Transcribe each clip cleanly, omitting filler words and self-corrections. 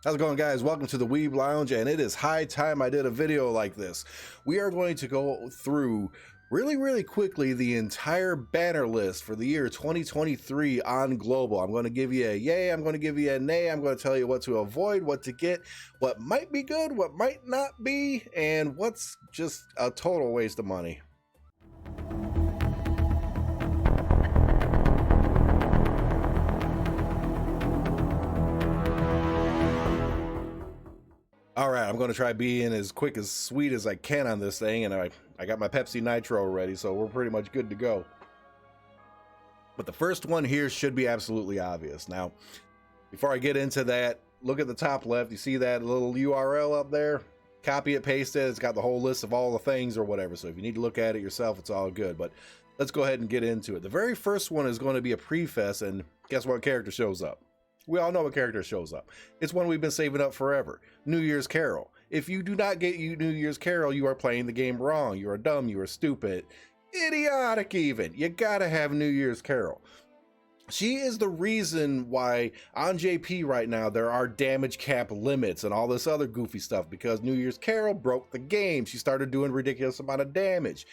How's it going, guys? Welcome to the Weeb Lounge, and it is high time I did a video like this. We are going to go through really quickly the entire banner list for the year 2023 on global. I'm going to give you a yay, I'm going to give you a nay, I'm going to tell you what to avoid, what to get, what might be good, what might not be, and what's just a total waste of money. All right, I'm going to try being as quick as sweet as I can on this thing, and I got my Pepsi Nitro ready, so we're pretty much good to go. But the first one here should be absolutely obvious. Now, before I get into that, look at the top left. You see that little URL up there? Copy it, paste it. It's got the whole list of all the things or whatever, so if you need to look at it yourself, it's all good. But let's go ahead and get into it. The very first one is going to be a prefest, and guess what character shows up? We all know what character shows up. It's one we've been saving up forever. New Year's Carol. If you do not get New Year's Carol, you are playing the game wrong. You are dumb. You are stupid. Idiotic even. You gotta have New Year's Carol. She is the reason why on JP right now there are damage cap limits and all this other goofy stuff, because New Year's Carol broke the game. She started doing ridiculous amount of damage.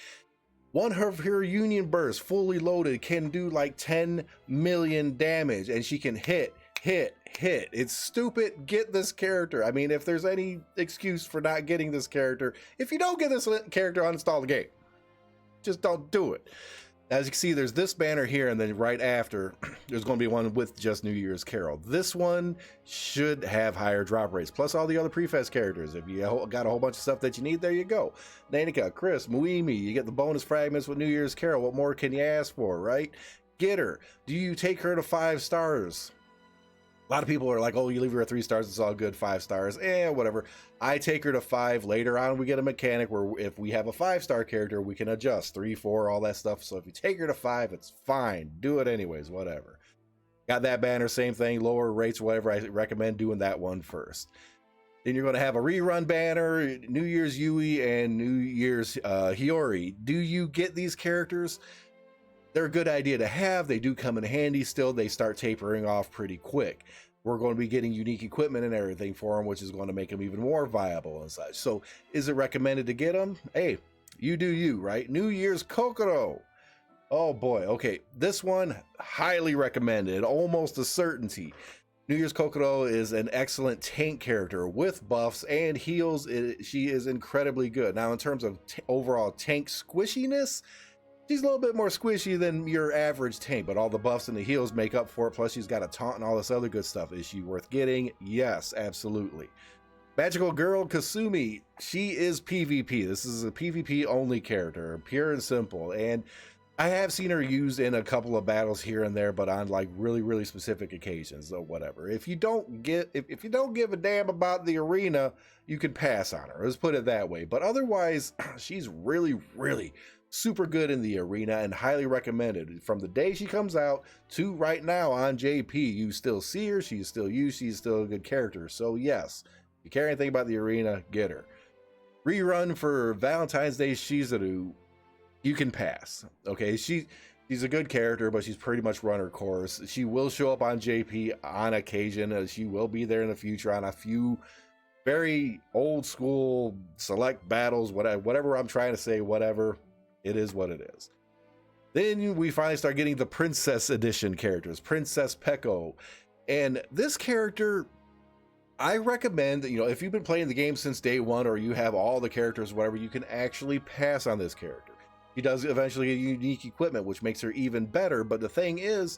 One of her union bursts fully loaded can do like 10 million damage, and she can hit. It's stupid. Get this character. I mean, if there's any excuse for not getting this character, if you don't get this character, uninstall the game. Just don't do it. As you can see, there's this banner here, and then right after, there's going to be one with just New Year's Carol. This one should have higher drop rates, plus all the other prefest characters. If you got a whole bunch of stuff that you need, there you go. Nyne, Chris, Muimi, you get the bonus fragments with New Year's Carol. What more can you ask for, right? Get her. Do you take her to 5 stars? A lot of people are like, oh, you leave her at 3 stars, it's all good, 5 stars, whatever. I take her to 5. Later on, we get a mechanic where if we have a 5-star character, we can adjust 3, 4, all that stuff. So if you take her to 5, it's fine. Do it anyways, whatever. Got that banner, same thing, lower rates, whatever. I recommend doing that one first. Then you're going to have a rerun banner, New Year's Yui and New Year's Hiyori. Do you get these characters? They're a good idea to have. They do come in handy still. They start tapering off pretty quick. We're going to be getting unique equipment and everything for them, which is going to make them even more viable and such. So is it recommended to get them? Hey, you do you, right? New Year's Kokoro. Oh boy. Okay. This one, highly recommended, almost a certainty. New Year's Kokoro is an excellent tank character with buffs and heals. She is incredibly good. Now, in terms of overall tank squishiness, she's a little bit more squishy than your average tank, but all the buffs and the heals make up for it. Plus, she's got a taunt and all this other good stuff. Is she worth getting? Yes, absolutely. Magical Girl Kasumi, she is PvP. This is a PvP only character, pure and simple. And I have seen her used in a couple of battles here and there, but on like really specific occasions, so whatever. If you don't give a damn about the arena, you can pass on her. Let's put it that way. But otherwise, she's really super good in the arena and highly recommended. From the day she comes out to right now on JP, you still see her, she's still used, she's still a good character. So yes, if you care anything about the arena, get her. Rerun for Valentine's Day Shizuru, you can pass. Okay, she's a good character, but she's pretty much run her course. She will show up on JP on occasion. She will be there in the future on a few very old school select battles, whatever I'm trying to say, whatever. It is what it is. Then we finally start getting the Princess Edition characters, Princess Peko. And this character, I recommend that, if you've been playing the game since day one, or you have all the characters, whatever, you can actually pass on this character. She does eventually get unique equipment, which makes her even better. But the thing is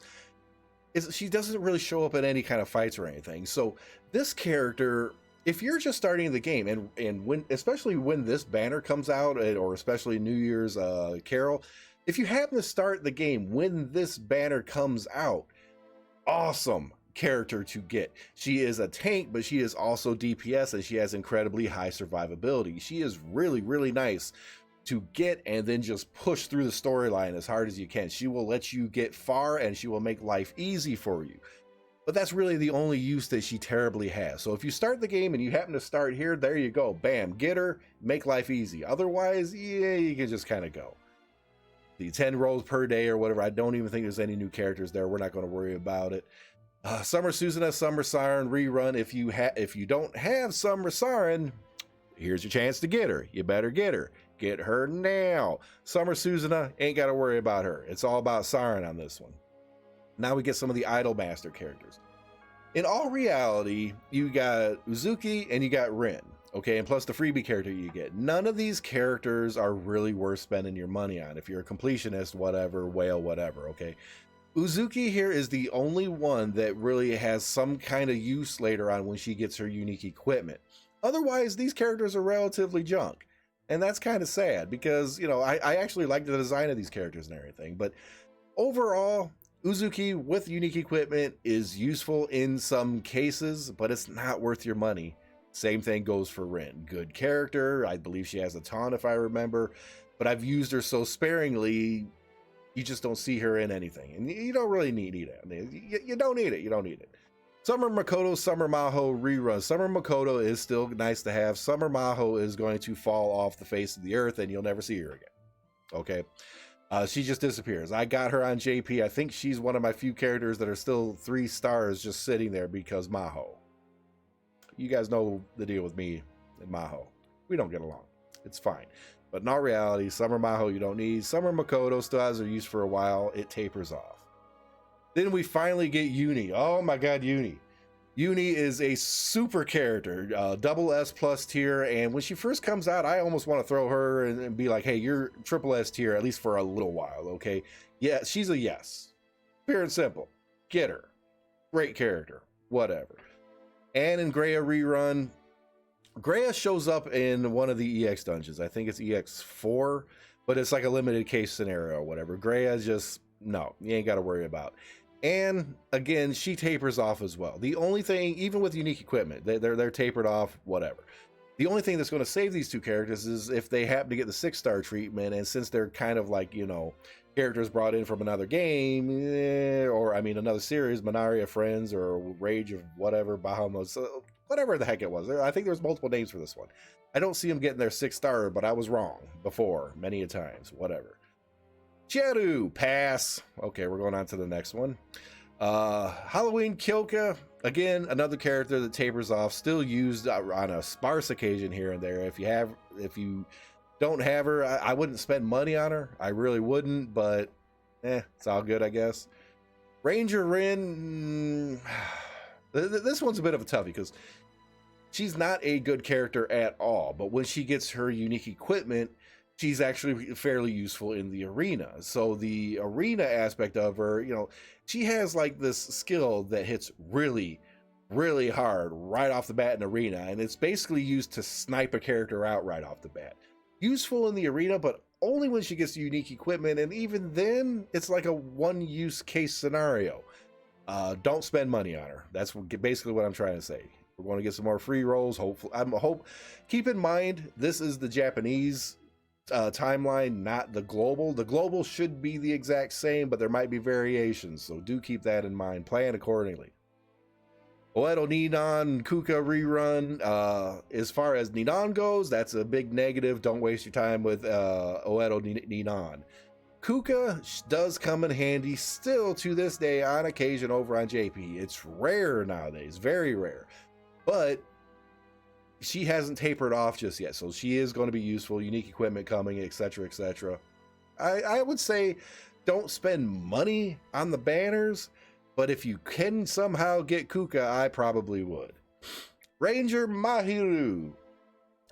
she doesn't really show up in any kind of fights or anything. So this character, if you're just starting the game, and when, especially when this banner comes out, or especially New Year's Carol, if you happen to start the game when this banner comes out, awesome character to get. She is a tank, but she is also DPS, and she has incredibly high survivability. She is really nice to get, and then just push through the storyline as hard as you can. She will let you get far, and she will make life easy for you. But that's really the only use that she terribly has. So if you start the game and you happen to start here, there you go. Bam, get her, make life easy. Otherwise, yeah, you can just kind of go. The 10 rolls per day or whatever, I don't even think there's any new characters there. We're not going to worry about it. Summer Suzuna, Summer Siren rerun. If you don't have Summer Siren, here's your chance to get her. You better get her. Get her now. Summer Suzuna, ain't got to worry about her. It's all about Siren on this one. Now we get some of the Idol Master characters. In all reality, you got Uzuki and you got Rin. Okay, and plus the freebie character you get. None of these characters are really worth spending your money on. If you're a completionist, whatever, whale, whatever, okay? Uzuki here is the only one that really has some kind of use later on when she gets her unique equipment. Otherwise, these characters are relatively junk. And that's kind of sad because, you know, I actually like the design of these characters and everything. But overall, Uzuki with unique equipment is useful in some cases, but it's not worth your money. Same thing goes for Rin. Good character. I believe she has a ton if I remember. But I've used her so sparingly, you just don't see her in anything. And you don't really need it. I mean, you don't need it. You don't need it. Summer Makoto, Summer Maho rerun. Summer Makoto is still nice to have. Summer Maho is going to fall off the face of the earth and you'll never see her again. Okay. She just disappears. I got her on JP. I think she's one of my few characters that are still 3 stars just sitting there because Maho. You guys know the deal with me and Maho. We don't get along. It's fine. But in all reality, Summer Maho you don't need. Summer Makoto still has her use for a while. It tapers off. Then we finally get Nyne. Oh my god, Nyne. Nyne is a super character, double S plus tier, and when she first comes out, I almost want to throw her and be like, hey, you're triple S tier, at least for a little while, okay? Yeah, she's a yes. Pure and simple. Get her. Great character. Whatever. And in Greya rerun, Greya shows up in one of the EX dungeons. I think it's EX4, but it's like a limited case scenario or whatever. Greya just, no, you ain't got to worry about. And again, she tapers off as well. The only thing, even with unique equipment, they're tapered off, whatever. The only thing that's going to save these two characters is if they happen to get the 6-star treatment, and since they're kind of like, you know, characters brought in from another game, or I mean another series, Manaria Friends or Rage of whatever, Bahamut, whatever the heck it was. I think there's multiple names for this one. I don't see them getting their 6-star, but I was wrong before many a times, whatever. Cheru, pass. Okay, we're going on to the next one. Halloween Kyoka, again, another character that tapers off, still used on a sparse occasion here and there. If you don't have her, I wouldn't spend money on her. I really wouldn't, but it's all good, I guess. Ranger Rin, this one's a bit of a toughie because she's not a good character at all, but when she gets her unique equipment, she's actually fairly useful in the arena. So the arena aspect of her, you know, she has like this skill that hits really, really hard right off the bat in arena. And it's basically used to snipe a character out right off the bat. Useful in the arena, but only when she gets unique equipment. And even then, it's like a one-use case scenario. Don't spend money on her. That's basically what I'm trying to say. We're going to get some more free rolls. Hopefully, keep in mind, this is the Japanese timeline, not the global. The global should be the exact same, but there might be variations, so do keep that in mind. Plan accordingly. Oedo Ninon Kuka rerun. As far as Ninon goes, that's a big negative. Don't waste your time with Oedo Ninon. Kuka does come in handy still to this day on occasion over on JP. It's rare nowadays, very rare, but she hasn't tapered off just yet, so she is going to be useful. Unique equipment coming, etc., etc. I would say don't spend money on the banners, but if you can somehow get Kuka, I probably would. Ranger Mahiru.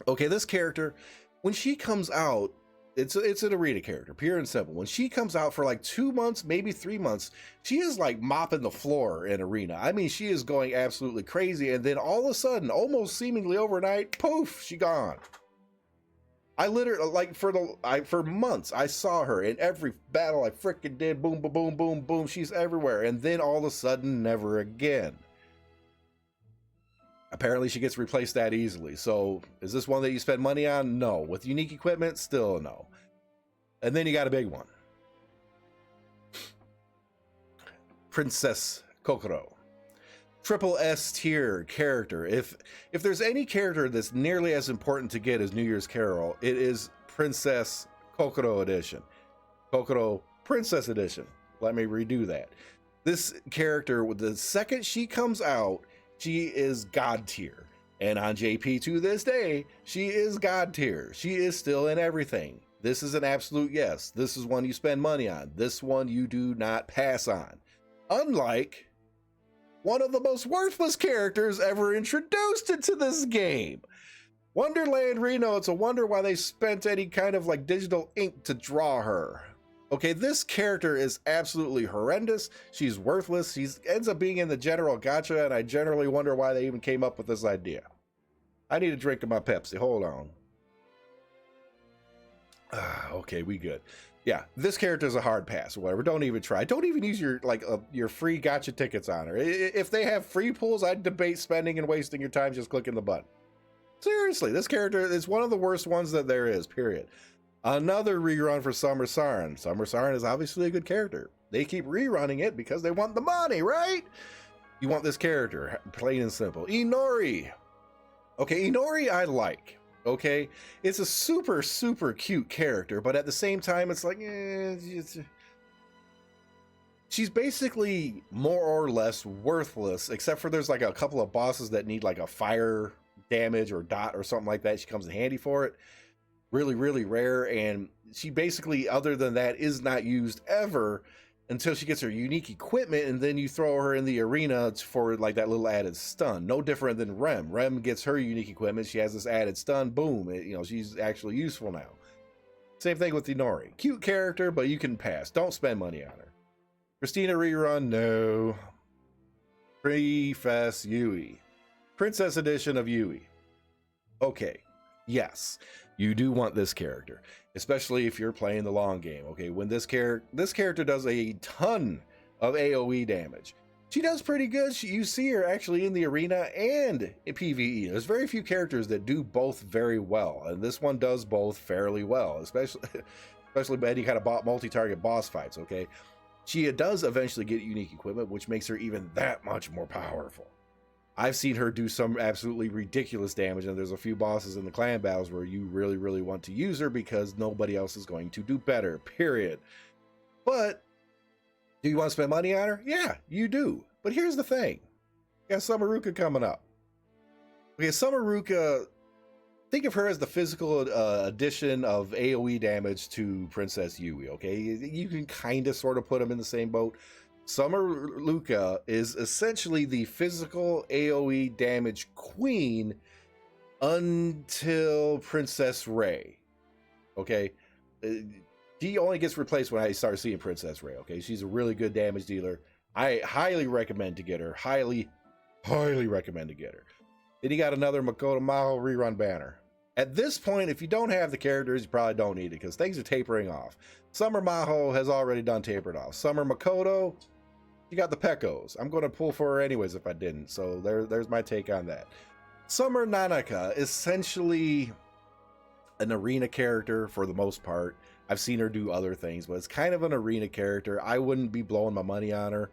Okay, this character, when she comes out, it's an arena character, pure and simple. When she comes out for like 2 months, maybe 3 months, she is like mopping the floor in arena. I mean, she is going absolutely crazy, and then all of a sudden, almost seemingly overnight, poof, she gone. I literally, like, for months, I saw her in every battle I freaking did. Boom, boom, boom, boom, boom. She's everywhere, and then all of a sudden, never again. Apparently she gets replaced that easily. So is this one that you spend money on? No. With unique equipment, still no. And then you got a big one. Princess Kokoro. Triple S tier character. If there's any character that's nearly as important to get as New Year's Carol, it is Princess Kokoro Edition. Kokoro Princess Edition. Let me redo that. This character, the second she comes out, she is god tier. And on JP to this day, she is god tier. She is still in everything. This is an absolute yes. This is one you spend money on. This one you do not pass on. Unlike one of the most worthless characters ever introduced into this game. Wonderland Reno, it's a wonder why they spent any kind of like digital ink to draw her. Okay, this character is absolutely horrendous. She's worthless. She ends up being in the general gacha, and I generally wonder why they even came up with this idea. I need a drink of my Pepsi. Hold on. Okay, we good. Yeah, this character is a hard pass or whatever. Don't even try. Don't even use your free gacha tickets on her. If they have free pools, I'd debate spending and wasting your time just clicking the button. Seriously, this character is one of the worst ones that there is, period. Another rerun for Summer Sarin. Summer Sarin is obviously a good character. They keep rerunning it because they want the money, right? You want this character, plain and simple. Inori. Okay, Inori I like. Okay, it's a super, super cute character, but at the same time, it's like, she's basically more or less worthless, except for there's like a couple of bosses that need like a fire damage or dot or something like that. She comes in handy for it. Really, really rare, and she basically, other than that, is not used ever until she gets her unique equipment, and then you throw her in the arena for like that little added stun. No different than Rem. Rem gets her unique equipment, she has this added stun, boom, she's actually useful now. Same thing with Inori. Cute character, but you can pass. Don't spend money on her. Christina rerun, no. Pre-Fest Yui. Princess edition of Yui. Okay, yes. You do want this character, especially if you're playing the long game. Okay, when this character does a ton of AoE damage. She does pretty good. You see her actually in the arena and in PvE. There's very few characters that do both very well, and this one does both fairly well, especially by any kind of multi-target boss fights. Okay, she does eventually get unique equipment, which makes her even that much more powerful. I've seen her do some absolutely ridiculous damage, and there's a few bosses in the clan battles where you really, really want to use her because nobody else is going to do better, period. But do you want to spend money on her? Yeah, you do. But here's the thing. You got Summaruka coming up. Okay, Summaruka, think of her as the physical addition of AoE damage to Princess Yui, okay? You can kind of sort of put them in the same boat. Summaruka is essentially the physical AoE damage queen until Princess Ray. Okay, she only gets replaced when I start seeing Princess Ray. Okay, she's a really good damage dealer. I highly recommend to get her. Highly recommend to get her. Then you got another Makoto Maho rerun banner. At this point, if you don't have the characters, you probably don't need it because things are tapering off. Summer Maho has already done tapered off. Summer Makoto, you got the Pekos. I'm going to pull for her anyways if I didn't. So there's my take on that. Summer Nanaka, essentially an arena character for the most part. I've seen her do other things, but it's kind of an arena character. I wouldn't be blowing my money on her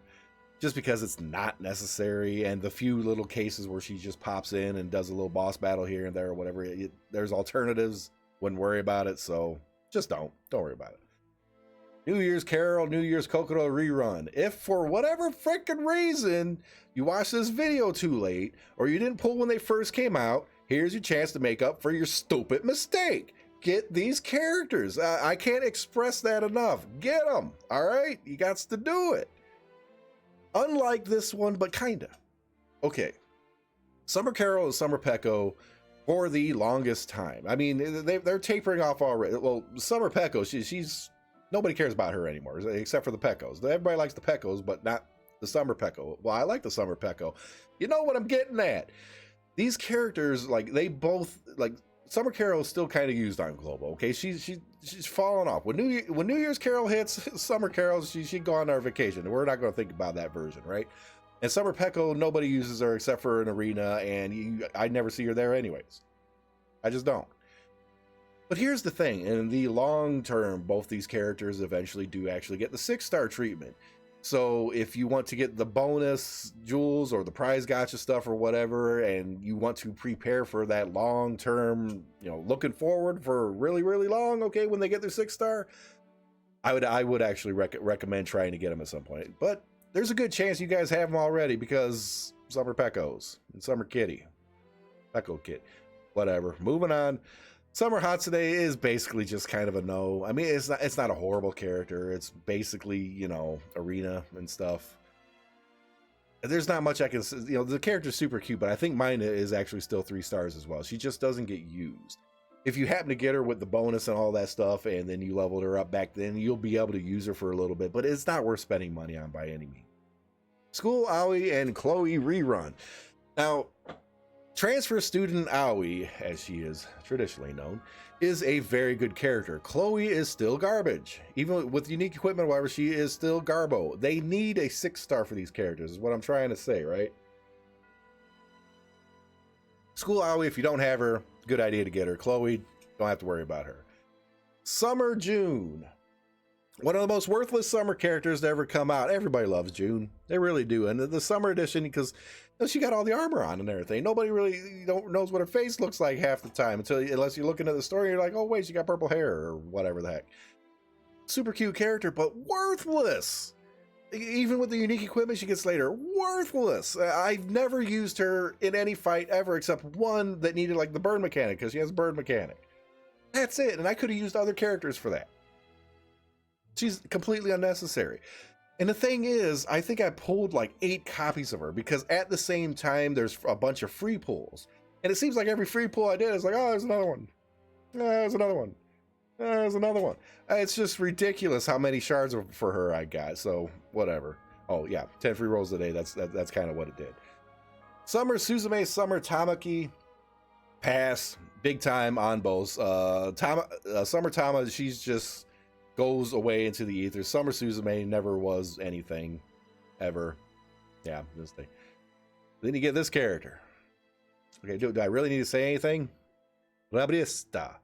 just because it's not necessary. And the few little cases where she just pops in and does a little boss battle here and there or whatever, there's alternatives. Wouldn't worry about it. So just don't worry about it. New Year's Carol, New Year's Kokoro rerun. If for whatever freaking reason you watched this video too late or you didn't pull when they first came out, here's your chance to make up for your stupid mistake. Get these characters. I can't express that enough. Get them. All right? You got to do it. Unlike this one, but kinda. Okay. Summer Carol and Summer Peko for the longest time. I mean, they're tapering off already. Well, Summer Peko, she's nobody cares about her anymore, except for the Pekos. Everybody likes the Pekos, but not the Summer Peko. Well, I like the Summer Peko. You know what I'm getting at? These characters, like, they both, like, Summer Carol is still kind of used on Global. Okay, she's fallen off. When New Year's Carol hits, Summer Carol, she go on our vacation. We're not going to think about that version, right? And Summer Peko, nobody uses her except for an arena, and I never see her there anyways. I just don't. But here's the thing, in the long term, both these characters eventually do actually get the 6-star treatment. So if you want to get the bonus jewels or the prize gacha stuff or whatever, and you want to prepare for that long term, looking forward for really, really long, okay, when they get their 6-star, I would actually recommend trying to get them at some point. But there's a good chance you guys have them already because Summer Pecos and Summer Kitty. Pecco Kid. Whatever. Moving on. Summer Hatsune is basically just kind of a no. I mean, it's not a horrible character. It's basically, you know, arena and stuff. There's not much I can, you know, the character's super cute, but I think Nyne is actually still 3 stars as well. She just doesn't get used. If you happen to get her with the bonus and all that stuff, and then you leveled her up back then, you'll be able to use her for a little bit, but it's not worth spending money on by any means. School Aoi and Chloe rerun. Now, transfer student Aoi, as she is traditionally known, is a very good character. Chloe is still garbage. Even with unique equipment, however, she is still garbo. They need a 6-star for these characters, is what I'm trying to say, right? School Aoi, if you don't have her, good idea to get her. Chloe, don't have to worry about her. Summer June. One of the most worthless summer characters to ever come out. Everybody loves June. They really do. And the summer edition, because she got all the armor on and everything. Nobody really knows what her face looks like half the time unless you're looking at the story. You're like, oh, wait, she got purple hair or whatever the heck. Super cute character, but worthless. Even with the unique equipment she gets later, worthless. I've never used her in any fight ever except one that needed like the burn mechanic because she has a burn mechanic. That's it. And I could have used other characters for that. She's completely unnecessary. And the thing is, I think I pulled like 8 copies of her because at the same time, there's a bunch of free pulls. And it seems like every free pull I did is like, oh, there's another one. There's another one. There's another one. It's just ridiculous how many shards for her I got. So whatever. Oh yeah, 10 free rolls a day. That's kind of what it did. Summer Suzume, Summer Tamaki, pass. Big time on both. Summer Tama, she's just goes away into the ether. Summer Suzume never was anything ever. Yeah, this thing. Then you get this character. Okay, do I really need to say anything? Labrista.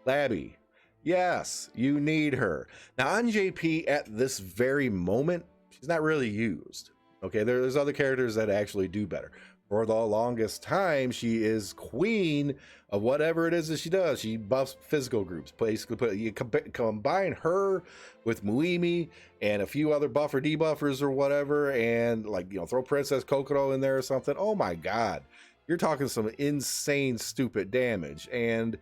Labby. Yes, you need her. Now on JP at this very moment, she's not really used. Okay, there's other characters that actually do better. For the longest time, she is queen of whatever it is that she does. She buffs physical groups. Basically, you combine her with Muimi and a few other buffer debuffers or whatever, and like, you know, throw Princess Kokoro in there or something. Oh my God, you're talking some insane, stupid damage. And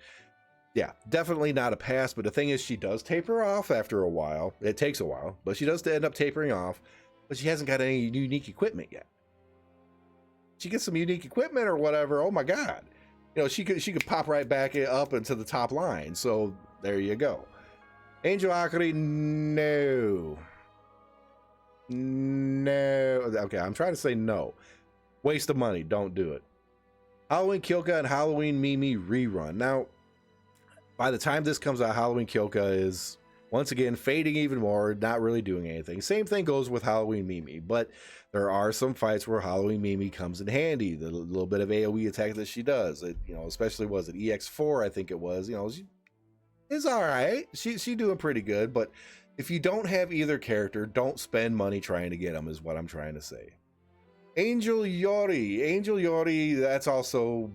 yeah, definitely not a pass. But the thing is, she does taper off after a while. It takes a while, but she does end up tapering off. But she hasn't got any unique equipment yet. She gets some unique equipment or whatever, oh my God, you know, she could pop right back up into the top line. So there you go. Angel Akari, no. Okay, I'm trying to say no. Waste of money, don't do it. Halloween Kyoka and Halloween Mimi rerun. Now, by the time this comes out, Halloween Kyoka is once again fading even more, not really doing anything. Same thing goes with Halloween Mimi, but there are some fights where Halloween Mimi comes in handy. The little bit of AoE attack that she does, you know, especially was it EX4, I think it was. You know, it's all right. She doing pretty good, but if you don't have either character, don't spend money trying to get them. Is what I'm trying to say. Angel Yori, that's also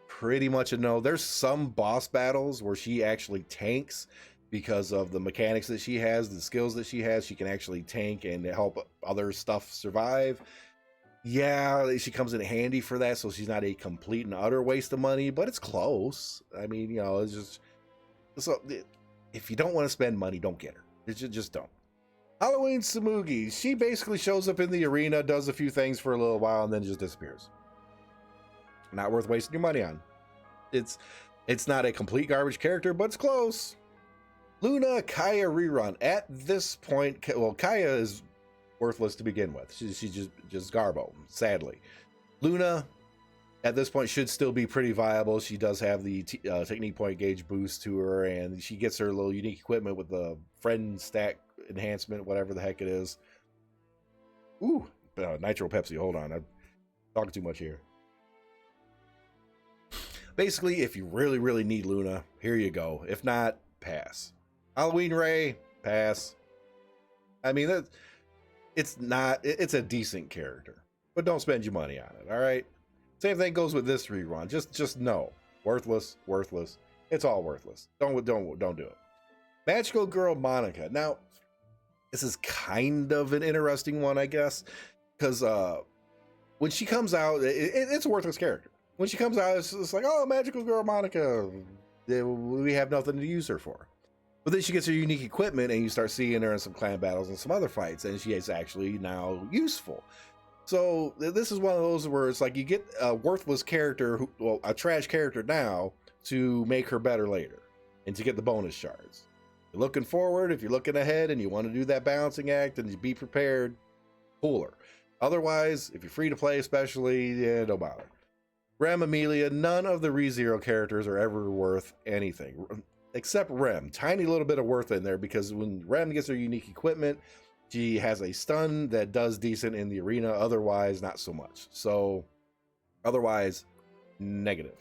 pretty much a no. There's some boss battles where she actually tanks. Because of the mechanics that she has, the skills that she has, she can actually tank and help other stuff survive. Yeah, she comes in handy for that, so she's not a complete and utter waste of money, but it's close. I mean, you know, it's just... So, if you don't want to spend money, don't get her. Just don't. Halloween Tsumugi, she basically shows up in the arena, does a few things for a little while, and then just disappears. Not worth wasting your money on. It's not a complete garbage character, but it's close. Luna Kaya rerun. At this point, well, Kaya is worthless to begin with. She's just garbo, sadly. Luna, at this point, should still be pretty viable. She does have the technique point gauge boost to her, and she gets her little unique equipment with the friend stack enhancement, whatever the heck it is. Ooh, Nitro Pepsi. Hold on, I'm talking too much here. Basically, if you really, really need Luna, here you go. If not, pass. Halloween Ray, pass. I mean, it's a decent character, but don't spend your money on it, all right? Same thing goes with this rerun. Just no. Worthless. It's all worthless. Don't do it. Magical Girl Monica. Now, this is kind of an interesting one, I guess, because when she comes out, it's a worthless character. When she comes out, it's like, oh, magical girl Monica, we have nothing to use her for. But then she gets her unique equipment, and you start seeing her in some clan battles and some other fights, and she is actually now useful. So this is one of those where it's like you get a worthless character, well, a trash character now, to make her better later, and to get the bonus shards. You're looking forward, if you're looking ahead and you want to do that balancing act and be prepared, pull her. Otherwise, if you're free to play especially, yeah, don't bother. Rem, Amelia, none of the ReZero characters are ever worth anything. Except Rem. Tiny little bit of worth in there, because when Rem gets her unique equipment, she has a stun that does decent in the arena. Otherwise, not so much. So, otherwise, negative.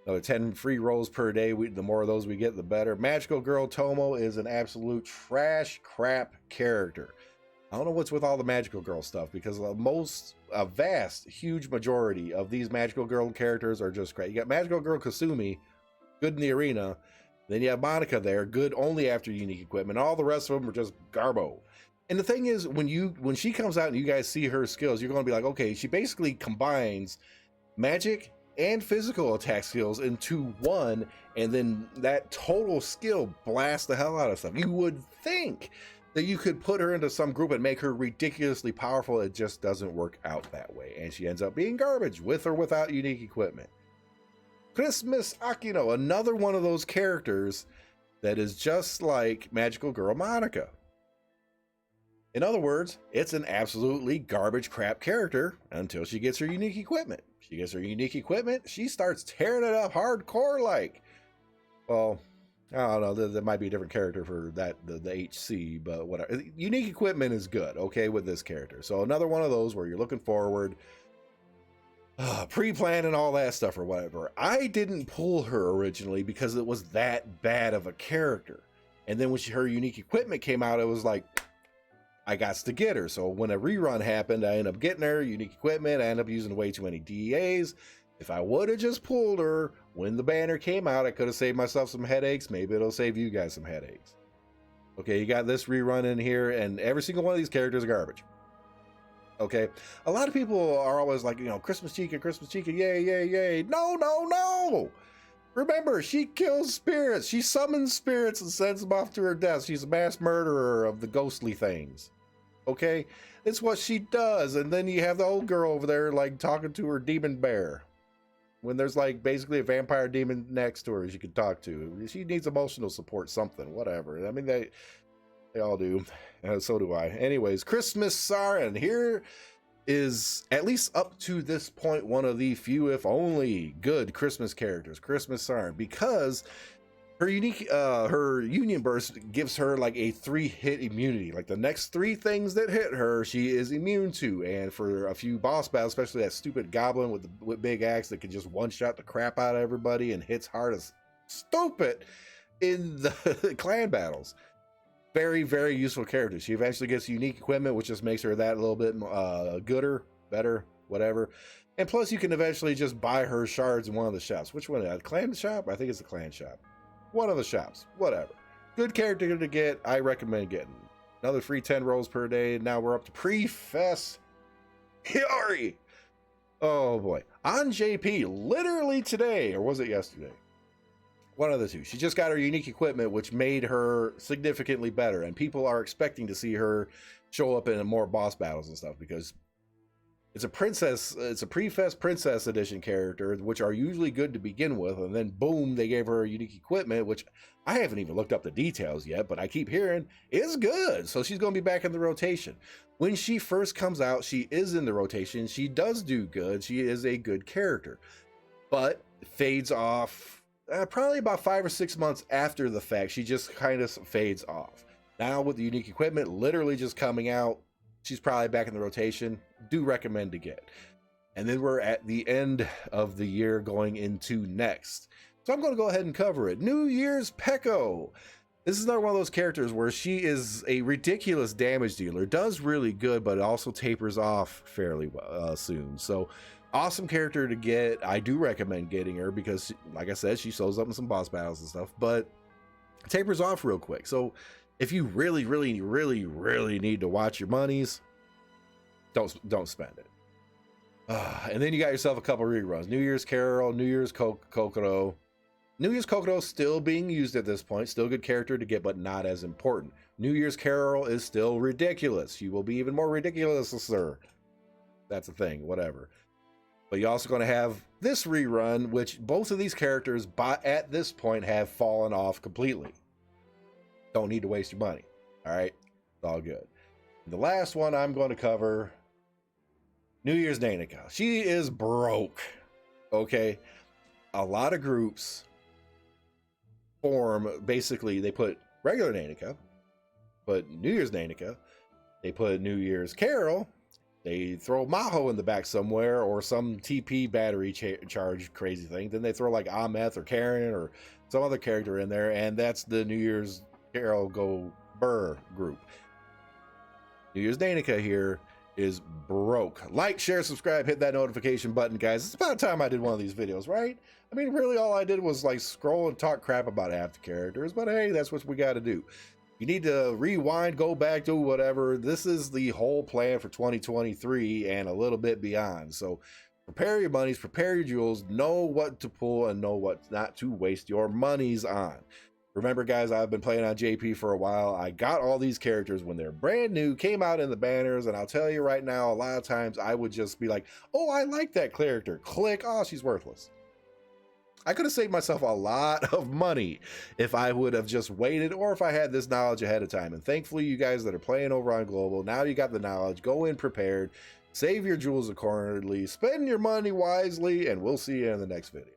Another 10 free rolls per day. The more of those we get, the better. Magical Girl Tomo is an absolute trash crap character. I don't know what's with all the Magical Girl stuff, because a vast, huge majority of these Magical Girl characters are just great. You got Magical Girl Kasumi, good in the arena. Then you have Monica there, good only after unique equipment. All the rest of them are just garbo. And the thing is, when she comes out and you guys see her skills, you're going to be like, okay, she basically combines magic and physical attack skills into one, and then that total skill blasts the hell out of stuff. You would think that you could put her into some group and make her ridiculously powerful. It just doesn't work out that way, and she ends up being garbage with or without unique equipment. Christmas Akino, another one of those characters that is just like Magical Girl Monica. In other words, it's an absolutely garbage crap character until she gets her unique equipment. She gets her unique equipment, she starts tearing it up hardcore like. Well, I don't know, there might be a different character for that, the HC, but whatever. Unique equipment is good, okay, with this character. So another one of those where you're looking forward, pre-plan and all that stuff or whatever. I didn't pull her originally because it was that bad of a character. And then when her unique equipment came out, it was like, I got to get her. So when a rerun happened, I ended up getting her unique equipment. I ended up using way too many DEAs. If I would have just pulled her when the banner came out, I could have saved myself some headaches. Maybe it'll save you guys some headaches. Okay, you got this rerun in here, and every single one of these characters are garbage. Okay, a lot of people are always like, you know, Christmas Chica, yay, yay, yay. No, no, no. Remember, she kills spirits. She summons spirits and sends them off to her death. She's a mass murderer of the ghostly things. Okay, it's what she does. And then you have the old girl over there like talking to her demon bear when there's like basically a vampire demon next to her she could talk to. She needs emotional support, something, whatever. I mean, they all do. So do I. Anyways, Christmas Siren. Here is, at least up to this point, one of the few, if only, good Christmas characters. Christmas Siren, because her unique, her Union Burst gives her like a 3-hit immunity. Like the next 3 things that hit her, she is immune to. And for a few boss battles, especially that stupid goblin with big axe that can just one-shot the crap out of everybody and hits hard as stupid in the clan battles. Very, very useful character. She eventually gets unique equipment, which just makes her that a little bit gooder, better, whatever. And plus, you can eventually just buy her shards in one of the shops. Which one? A clan shop? I think it's a clan shop. One of the shops. Whatever. Good character to get. I recommend getting. Another free 10 rolls per day. Now we're up to Pre-Fest Hiyori. Oh boy. On JP, literally today, or was it yesterday? One of the two. She just got her unique equipment, which made her significantly better. And people are expecting to see her show up in more boss battles and stuff, because it's a princess, it's a Pre-Fest Princess Edition character, which are usually good to begin with. And then boom, they gave her unique equipment, which I haven't even looked up the details yet, but I keep hearing is good. So she's going to be back in the rotation. When she first comes out, she is in the rotation. She does do good. She is a good character, but fades off. Probably about 5 or 6 months after the fact, she just kind of fades off. Now with the unique equipment literally just coming out, she's probably back in the rotation. Do recommend to get. And then we're at the end of the year going into next. So I'm going to go ahead and cover it. New Year's Peko. This is another one of those characters where she is a ridiculous damage dealer. Does really good, but it also tapers off fairly soon. So awesome character to get. I do recommend getting her because, like I said, she shows up in some boss battles and stuff, but tapers off real quick. So If you really, really, really, really need to watch your monies, don't spend it. And then you got yourself a couple reruns. New Year's Carol, New Year's Kokoto. New Year's Kokoto is still being used at this point. Still good character to get, but not as important. New Year's Carol is still ridiculous. You will be even more ridiculous, sir. That's a thing, whatever. But you're also going to have this rerun, which both of these characters at this point have fallen off completely. Don't need to waste your money. All right? It's all good. The last one I'm going to cover, New Year's Nyne. She is broke. Okay? A lot of groups form, basically, they put regular Nyne, put New Year's Nyne, they put New Year's Carol, they throw Maho in the back somewhere, or some TP battery charge crazy thing. Then they throw like Ameth or Karen or some other character in there, and that's the New Year's Carol Go Burr group. New Year's Nyne here is broke. Like, share, subscribe, hit that notification button, guys. It's about time I did one of these videos, right? I mean, really all I did was like scroll and talk crap about half the characters, but hey, that's what we got to do. You need to rewind, go back, do whatever. This is the whole plan for 2023 and a little bit beyond. So prepare your monies, prepare your jewels, know what to pull and know what not to waste your monies on. Remember, guys, I've been playing on JP for a while. I got all these characters when they're brand new, came out in the banners, and I'll tell you right now, a lot of times I would just be like, oh, I like that character. Click, oh, she's worthless. I could have saved myself a lot of money if I would have just waited, or if I had this knowledge ahead of time. And thankfully, you guys that are playing over on Global, now you got the knowledge. Go in prepared, save your jewels accordingly, spend your money wisely, and we'll see you in the next video.